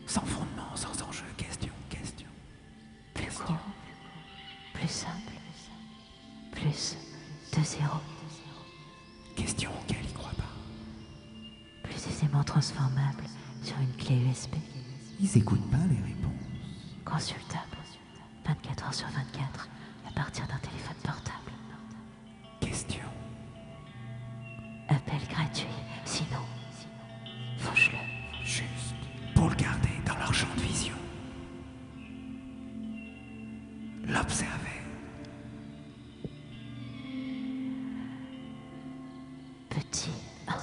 Sans fondement, sans enjeu. Question, question. Plus court, plus simple, plus de zéro. Question auxquelles il croit pas. Plus aisément transformable sur une clé USB. Ils écoutent pas les réponses. Consultable 24 heures sur 24 à partir d'un téléphone portable. Question. Appel gratuit, sinon, fauche-le. Juste pour le garder dans leur champ de vision. L'observer. Petit 1.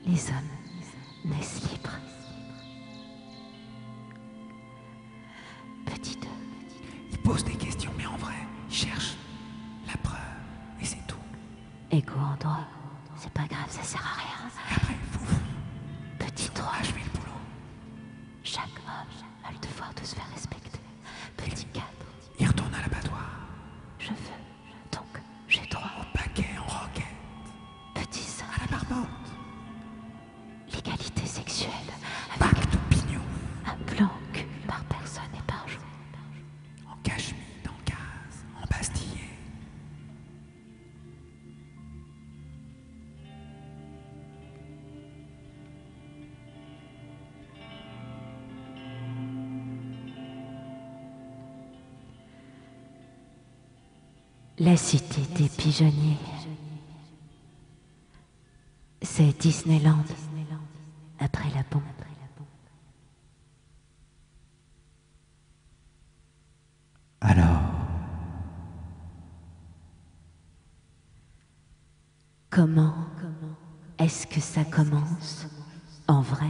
Les hommes naissent libres. Petit 2. Ils posent des questions, mais en vrai, ils cherchent la preuve. Et c'est tout. Égaux en droit. C'est pas grave, ça sert à rien. Et après, fouf, Petit 3. je mets le boulot. Chaque homme a le devoir de se faire respecter. Petit 4. Ils retournent à l'abattoir. Je veux, donc j'ai droit. En paquet, en roquette. Petit 5. À la marmotte. L'égalité sexuelle avec Bac d'opinion. un plan cul par personne et par jour. En cachemire, en case, en bastillé. La cité des pigeonniers. C'est Disneyland après la bombe. Alors, Comment est-ce que ça commence en vrai?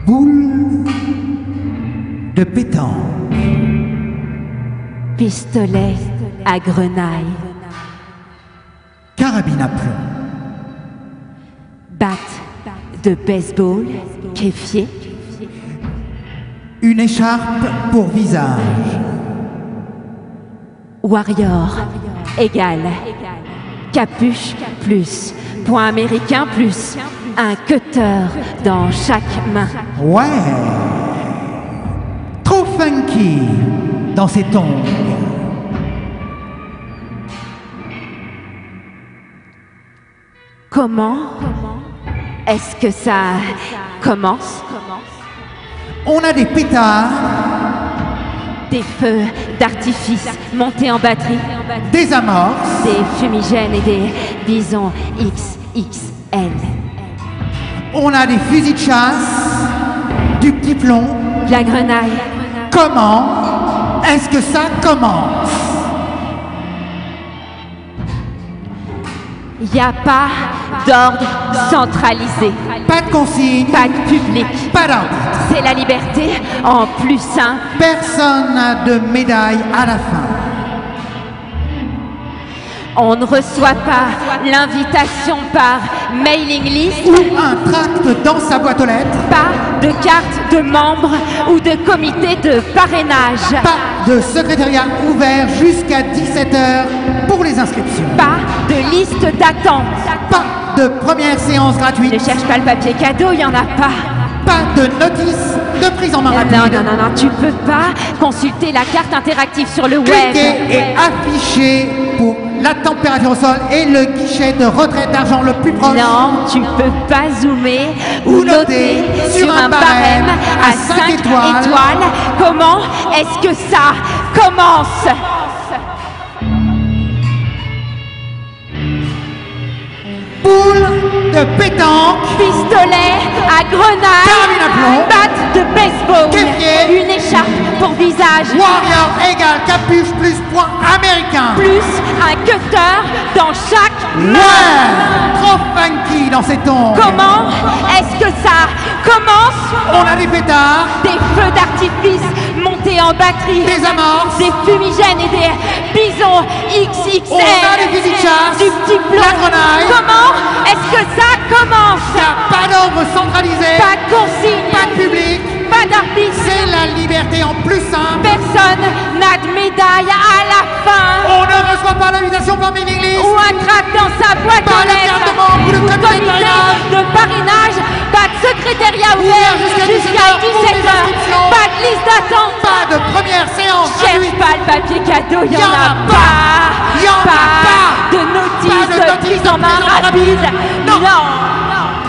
boule de pétanque. Pistolet à grenaille. Carabine à plomb. Batte de baseball. Kéfier. Une écharpe pour visage. Warrior égale capuche plus point américain plus un cutter dans chaque main. Ouais. Trop funky dans ses tongs. Comment est-ce que ça commence? On a des pétards, Des feux d'artifice montés en batterie, des amorces, des fumigènes et des bisons XXL. on a des fusils de chasse, du petit plomb. La grenaille, Comment est-ce que ça commence? y a pas d'ordre centralisé. Pas de consigne, Pas de public. pas d'ordre. C'est la liberté en plus simple. Personne n'a de médaille à la fin. On ne reçoit pas l'invitation par mailing list, Ou un tract dans sa boîte aux lettres. pas de carte de membre ou de comité de parrainage, Pas de secrétariat ouvert jusqu'à 17h pour les inscriptions. pas de liste d'attente. Pas de première séance gratuite. Ne cherche pas le papier cadeau, il n'y en a pas. Pas de notice de prise en main rapide. Non, tu peux pas consulter la carte interactive sur le web. Cliquez et affichez pour la température au sol et le guichet de retrait d'argent le plus proche. Non, tu peux pas zoomer Ou ou noter sur un barème à 5 étoiles. Comment est-ce que ça commence? Boule de pétanque. Pistolet à grenade, Carabine à plomb. batte de baseball, Kéfier. une écharpe pour visage, Warrior égale capuche plus point américain. plus un cutter dans chaque main. Ouais, trop funky dans ces tons. Comment est-ce que ça commence? On a des pétards, Des feux d'artifice montés en batterie, des amorces, des fumigènes et des bisons XXL, on a des fusils de chasse, du petit plomb. la grenaille. Comment est-ce que ça commence? y a pas d'ordre centralisé, Pas de consigne, pas de public. pas d'arbitre, C'est la liberté en plus simple. personne n'a de médaille à la fin. On ne reçoit pas l'invitation par mailing list. Ou un tract dans sa boîte Pas aux de lettres, carte de membre ou de comité de parrainage. de parrainage, pas de secrétariat ouvert jusqu'à jusqu'à 17 heures pour les 17h, inscriptions. pas de liste d'attente. Pas de première séance Cherche gratuite. pas le papier cadeau, il y Y en a pas. Y en a pas. De notice, Pas de notice prise en main de prise en main rapide. rapide. Non, Non.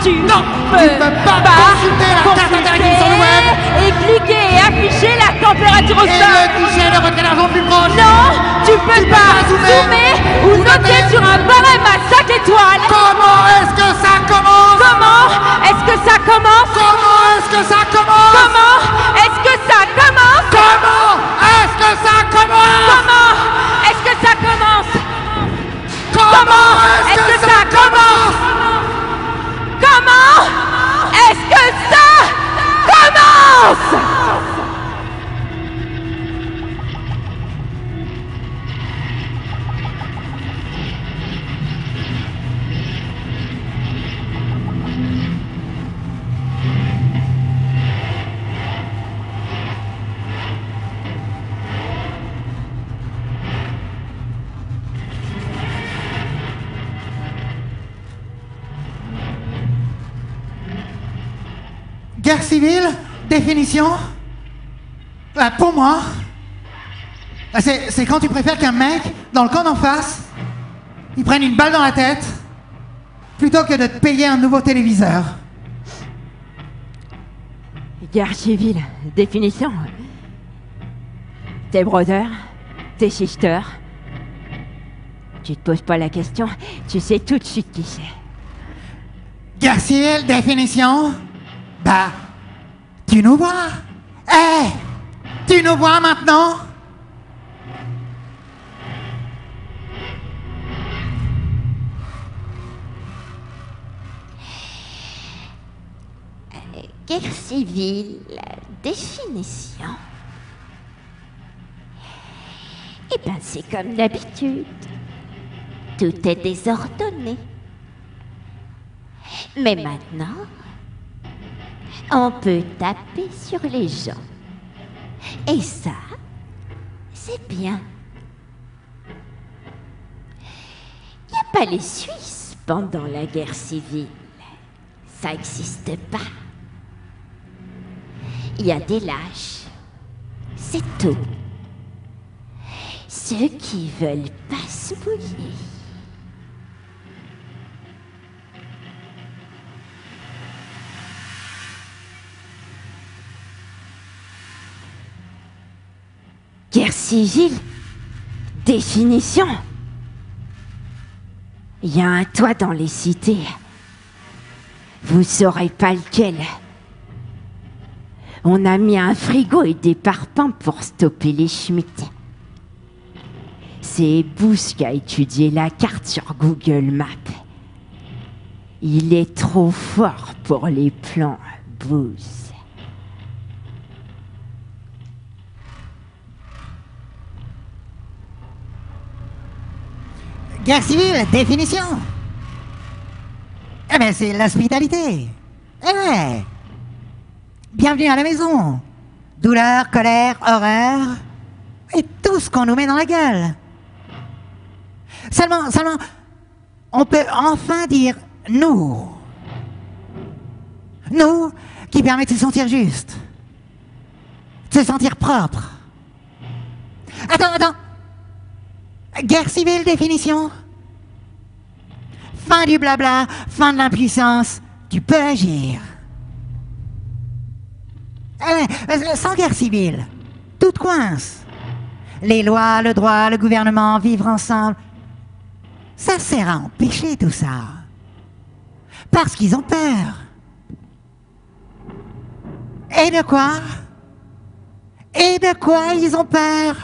tu Non, peux tu peux pas consulter la carte interactive sur le web. et cliquer et afficher la température au Et sol. le guichet de retrait d'argent plus proche. Non, tu peux pas zoomer zoomer ou noter sur un barème à 5 étoiles. Comment est-ce que ça commence? Comment est-ce que ça commence? Comment est-ce que ça commence? Comment est-ce que ça commence? Comment est-ce que ça commence? Comment est-ce que ça commence? Comment est-ce que ça commence? Comment est-ce que ça commence? Guerre civile, définition. Pour moi, c'est quand tu préfères qu'un mec, dans le camp d'en face, il prenne une balle dans la tête, plutôt que de te payer un nouveau téléviseur. Guerre civile, définition. Tes brothers, tes sisters. Tu te poses pas la question, tu sais tout de suite qui c'est. Guerre civile, définition. Bah, tu nous vois? Tu nous vois maintenant? Guerre civile, définition. Eh bien, c'est comme d'habitude. Tout est désordonné. Mais maintenant, on peut taper sur les gens. Et ça, c'est bien. Il n'y a pas les Suisses pendant la guerre civile. Ça n'existe pas. Il y a des lâches. C'est tout. Ceux qui veulent pas se mouiller. Guerre civile, définition. Il y a un toit dans les cités. Vous saurez pas lequel. On a mis un frigo et des parpaings pour stopper les Schmitt. C'est Booth qui a étudié la carte sur Google Maps. Il est trop fort pour les plans, Booz. Guerre civile, définition. Eh ben, c'est l'hospitalité. Eh ouais. Bienvenue à la maison. Douleur, colère, horreur. Et tout ce qu'on nous met dans la gueule. Seulement, on peut enfin dire nous. Nous qui permet de se sentir juste. De se sentir propre. Attends. Guerre civile, définition. Fin du blabla, fin de l'impuissance. Tu peux agir. Sans guerre civile, tout coince. Les lois, le droit, le gouvernement, vivre ensemble. Ça sert à empêcher tout ça. Parce qu'ils ont peur. Et de quoi? Et de quoi ils ont peur?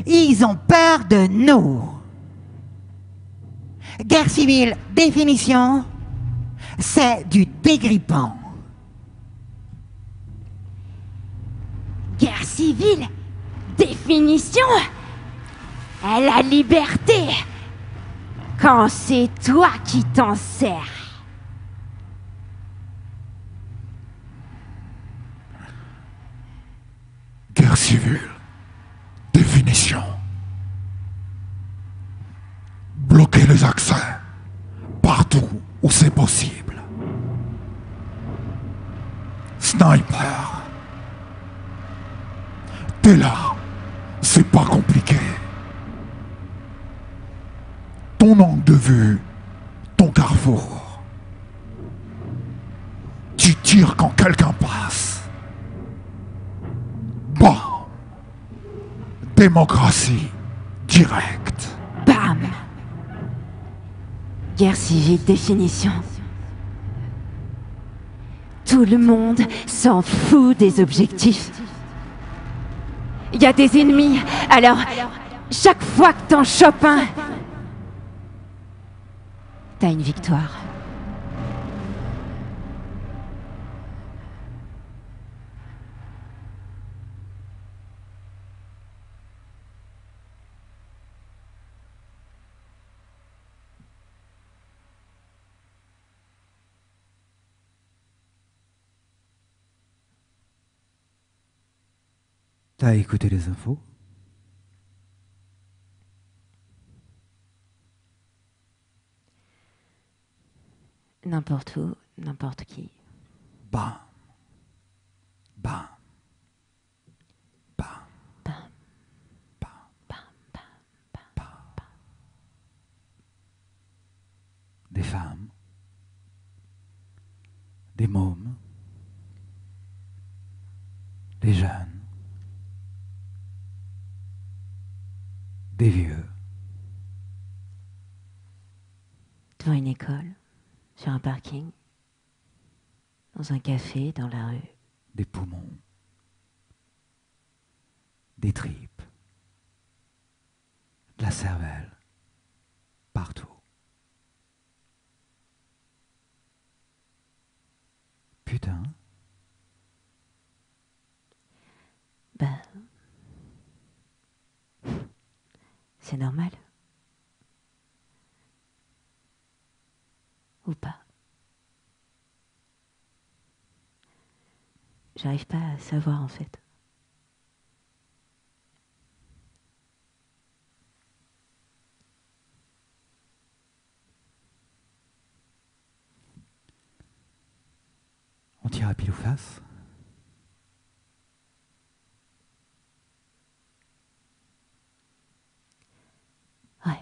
Ils ont peur de nous. Guerre civile, définition, c'est du dégrippant. Guerre civile, définition, est la liberté. Quand c'est toi qui t'en sers. Guerre civile. Définition. Bloquer les accès partout où c'est possible. Sniper. T'es là. C'est pas compliqué. Ton angle de vue, ton carrefour. Tu tires quand quelqu'un passe. Bam. Démocratie directe. Bam. Guerre civile, définition. Tout le monde s'en fout des objectifs. Il y a des ennemis, alors chaque fois que t'en chopes un, t'as une victoire. T'as écouté les infos? N'importe où, n'importe qui. Bam. Bam. Bam. Bam. Bam. Bam, bam, bam. Bam. Des femmes. Des mômes. Des jeunes. Des vieux. Devant une école, sur un parking, dans un café, dans la rue. Des poumons. Des tripes. De la cervelle. Partout. Putain. Ben, c'est normal. Ou pas. J'arrive pas à savoir en fait. On tire à pile ou face? Ouais.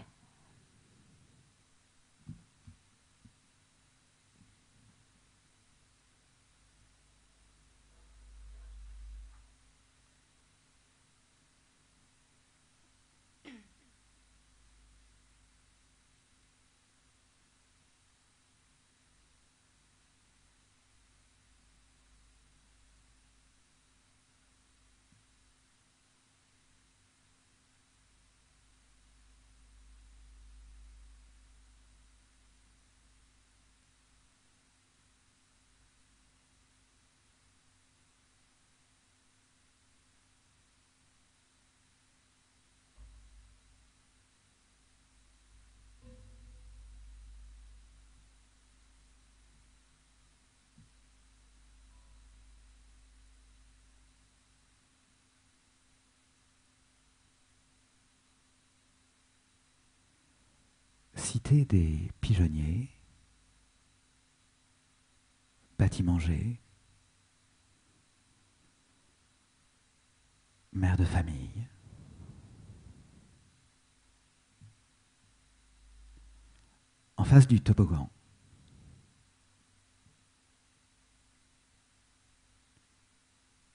cité des pigeonniers, bâtimangers, mère de famille. En face du toboggan,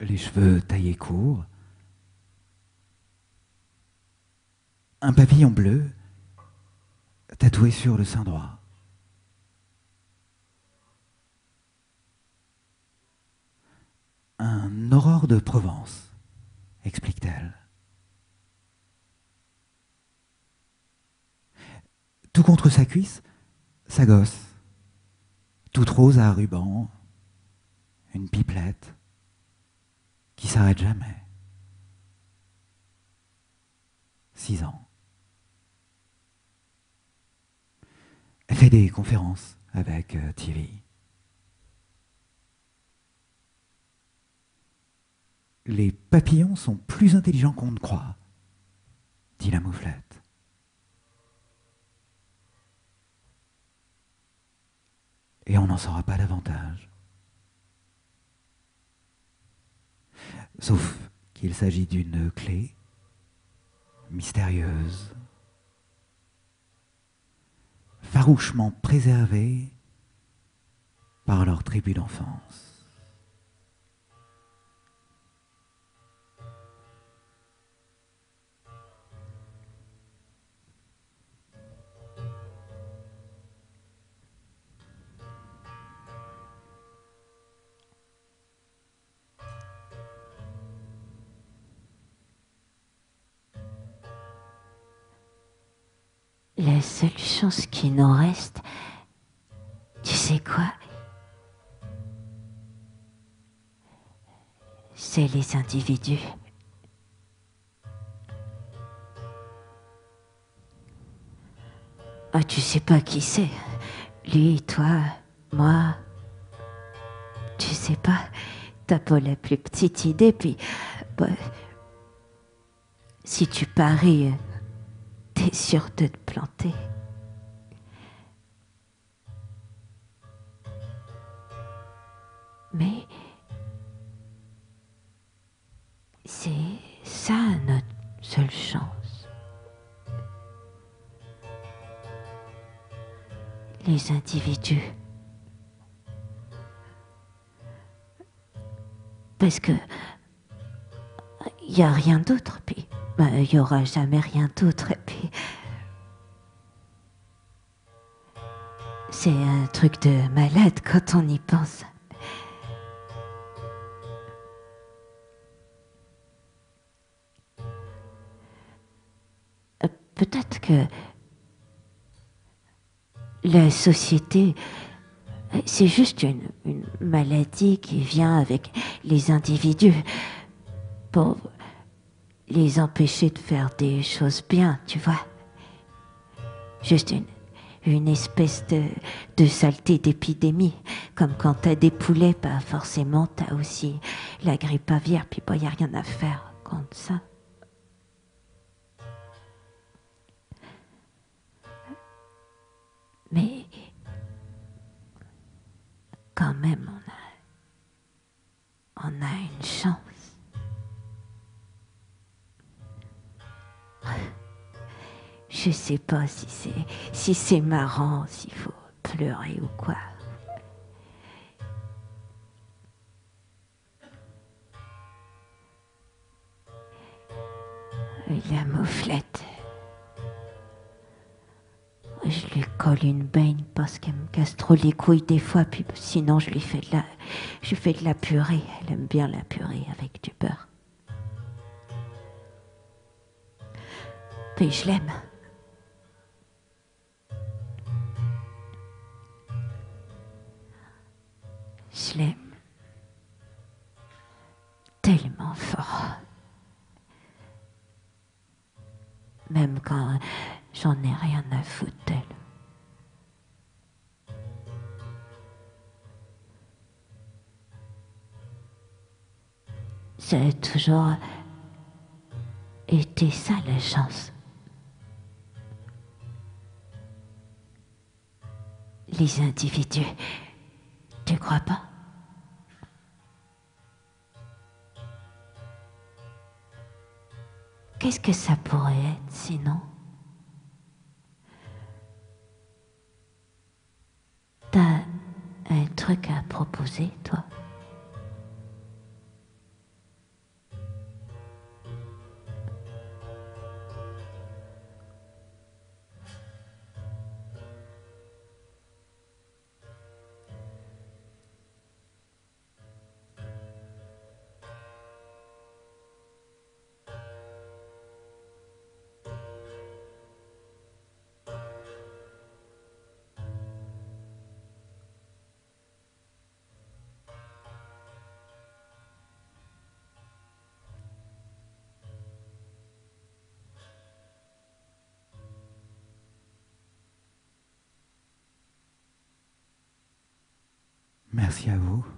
les cheveux taillés courts, un papillon bleu tatoué sur le sein droit. Un aurore de Provence, explique-t-elle. Tout contre sa cuisse, sa gosse, toute rose à ruban, une pipelette qui s'arrête jamais. 6 ans. Elle fait des conférences avec TV. Les papillons sont plus intelligents qu'on ne croit, dit la mouflette. Et on n'en saura pas davantage. Sauf qu'il s'agit d'une clé mystérieuse, farouchement préservée par leur tribu d'enfance. La seule chance qui nous reste, tu sais quoi? C'est les individus. Ah, tu sais pas qui c'est? Lui, toi, moi. Tu sais pas? T'as pas la plus petite idée, puis... bah, si tu paries... t'es sûr de te planter. Mais c'est ça notre seule chance. Les individus. Parce que il n'y a rien d'autre, puis il n'y aura jamais rien d'autre, et puis c'est un truc de malade quand on y pense. Peut-être que la société, c'est juste une maladie qui vient avec les individus pour les empêcher de faire des choses bien, tu vois. Juste une espèce de saleté d'épidémie. Comme quand t'as des poulets, pas forcément t'as aussi la grippe aviaire, puis y a rien à faire contre ça. Mais quand même, on a une chance. Je sais pas si c'est marrant, s'il faut pleurer ou quoi. La mouflette. Je lui colle une baigne parce qu'elle me casse trop les couilles des fois, puis sinon je lui fais de la purée. Elle aime bien la purée avec du beurre. Puis je l'aime. Je l'aime tellement fort. Même quand j'en ai rien à foutre d'elle. Ça a toujours été ça la chance. les individus. Tu crois pas? Qu'est-ce que ça pourrait être sinon? T'as un truc à proposer, toi? Merci à vous.